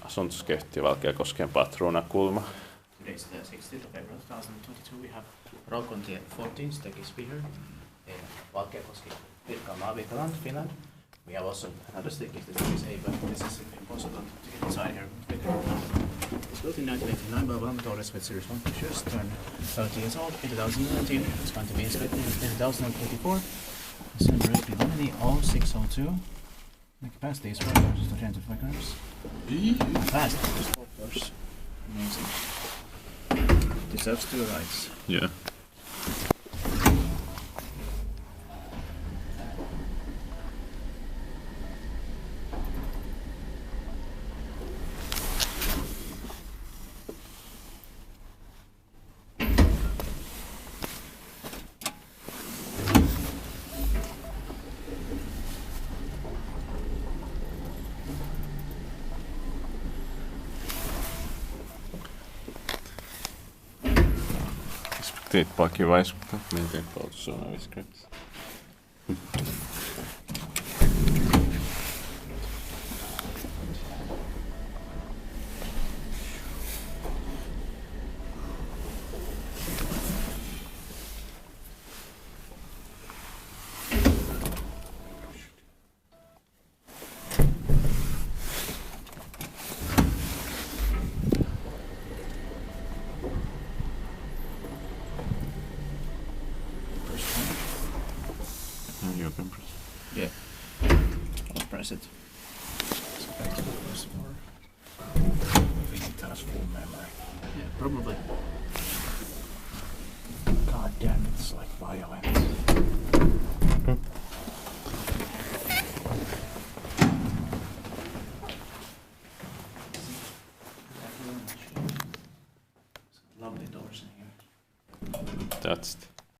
asuntoskeittiö Valkeakosken patruunakulma. Today is the 16th of April 2022. We have Roukontie 14 Stegi speaker in Valkeakoski, Finland, Finland. We have also another stick if this is able. This is impossible to get inside here. It's built in 1989 by Valmet Otis with series 1 pictures, turned 30 years old in 2019. It's going to be inspected in 2024. Assembly rate predominantly 0602. The capacity is 4,225 grams. Fast, of course. Amazing. Deserves two rides. Yeah. Pakivaiskuttaa, maintain polttosuuna with scripts. You can press. Yeah. I'll press it. So back to the first floor. I think it has full memory. Yeah, probably. God damn, it's like violent. Lovely doors in here. That's